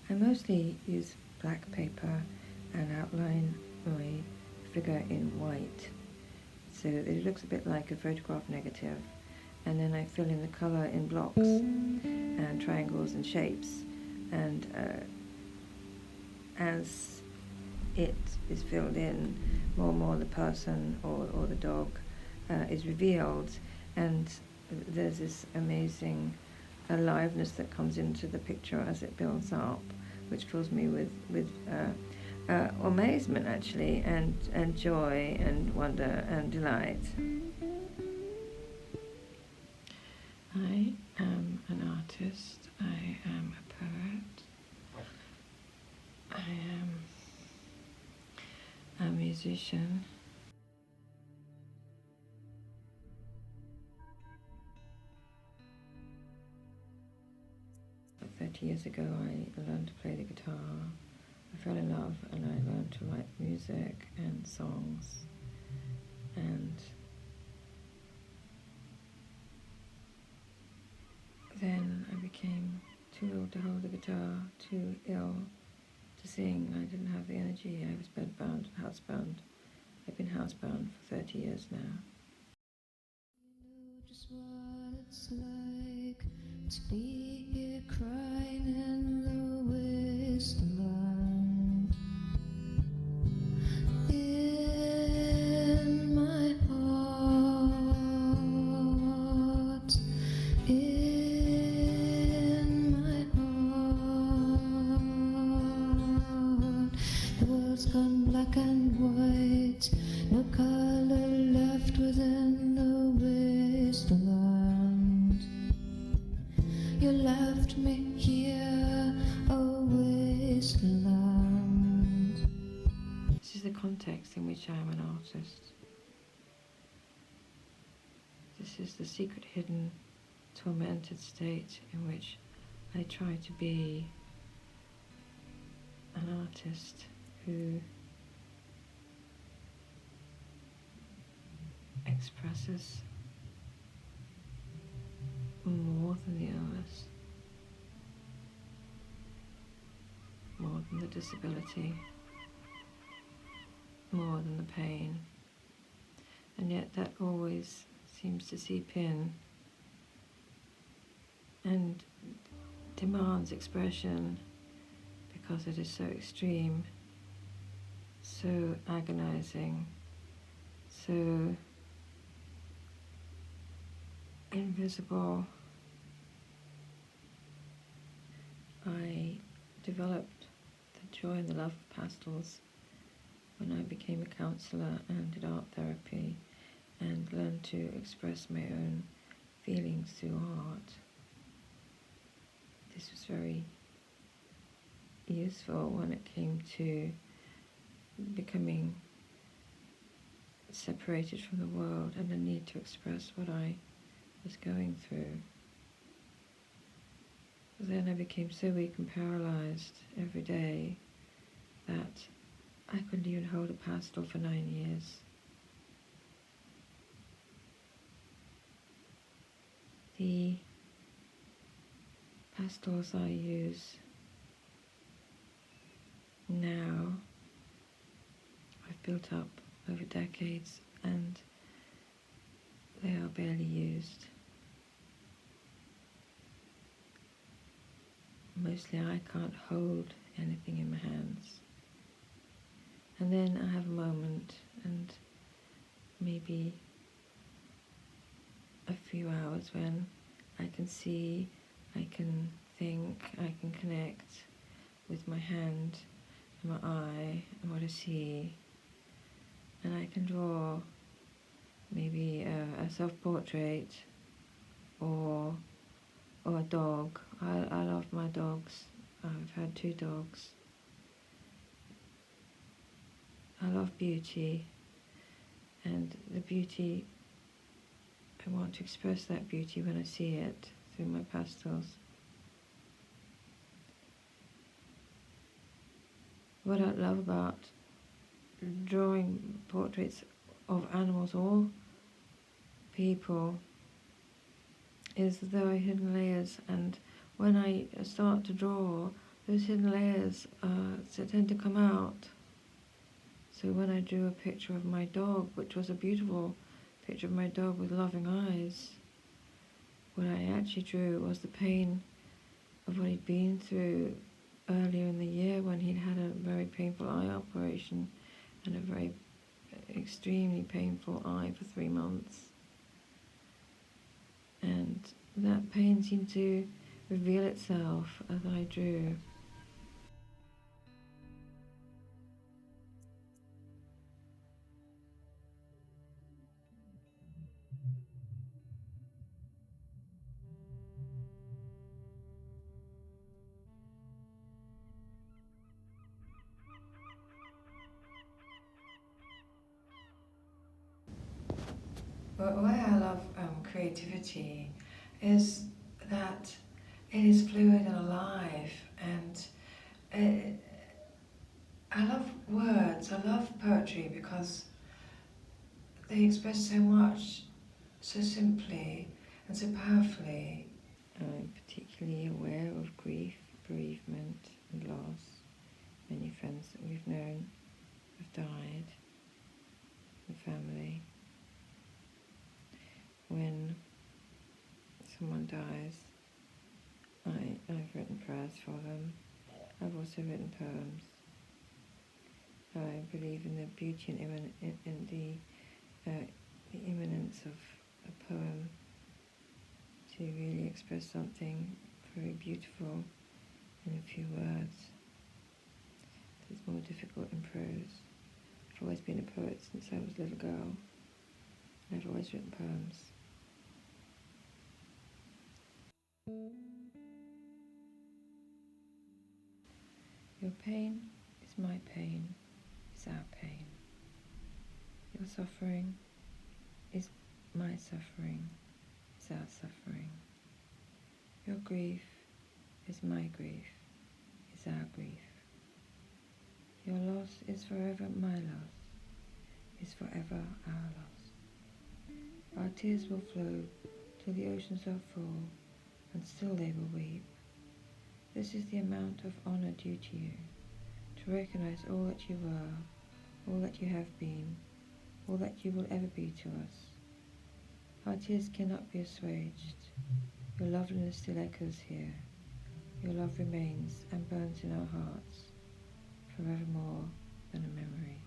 I mostly use black paper and outline my figure in white, so that it looks a bit like a photograph negative, and then I fill in the colour in blocks and triangles and shapes, and as it is filled in, more and more the person or the dog is revealed, and there's this amazing aliveness that comes into the picture as it builds up, which fills me with amazement actually, and joy and wonder and delight. I am an artist, I am a poet, I am a musician. About 30 years ago I learned to play the guitar. I fell in love and I learned to write music and songs, and then I became too ill to hold the guitar, too ill to sing. I didn't have the energy. I was bedbound, housebound. I've been housebound for 30 years now. You know just what it's like to be here crying in the wasteland. In my heart, in my heart, the world's gone black and white, no color left within the wasteland. You left me here, a wasteland. This is the context in which I am an artist. This is the secret, hidden, tormented state in which I try to be an artist who expresses more than the illness, more than the disability, more than the pain, and yet that always seems to seep in and demands expression because it is so extreme, so agonizing, so invisible. I developed the joy and the love of pastels when I became a counsellor and did art therapy and learned to express my own feelings through art. This was very useful when it came to becoming separated from the world and the need to express what I was going through. Then I became so weak and paralyzed every day that I couldn't even hold a pastel for 9 years. The pastels I use now I've built up over decades, and they are barely used. Mostly I can't hold anything in my hands. And then I have a moment, and maybe a few hours when I can see, I can think, I can connect with my hand and my eye and what I see, and I can draw maybe a self-portrait or a dog. I love my dogs. I've had 2 dogs. I love beauty, and the beauty, I want to express that beauty when I see it through my pastels. What I love about drawing portraits of animals or people is that there are hidden layers, and when I start to draw, those hidden layers tend to come out. So when I drew a picture of my dog, which was a beautiful picture of my dog with loving eyes, what I actually drew was the pain of what he'd been through earlier in the year when he'd had a very painful eye operation and a very extremely painful eye for 3 months. And that pain seemed to reveal itself as I drew. But why I love creativity is that it is fluid and alive, and I love words, I love poetry because they express so much, so simply and so powerfully. I'm particularly aware of grief, bereavement and loss. Many friends that we've known have died, the family. When someone dies, I've written prayers for them. I've also written poems. I believe in the beauty and the imminence of a poem to really express something very beautiful in a few words. It's more difficult in prose. I've always been a poet since I was a little girl. I've always written poems. Your pain is my pain, is our pain. Your suffering is my suffering, is our suffering. Your grief is my grief, is our grief. Your loss is forever my loss, is forever our loss. Our tears will flow till the oceans are full, and still they will weep. This is the amount of honour due to you, to recognise all that you were, all that you have been, all that you will ever be to us. Our tears cannot be assuaged. Your loveliness still echoes here. Your love remains and burns in our hearts, forevermore than a memory.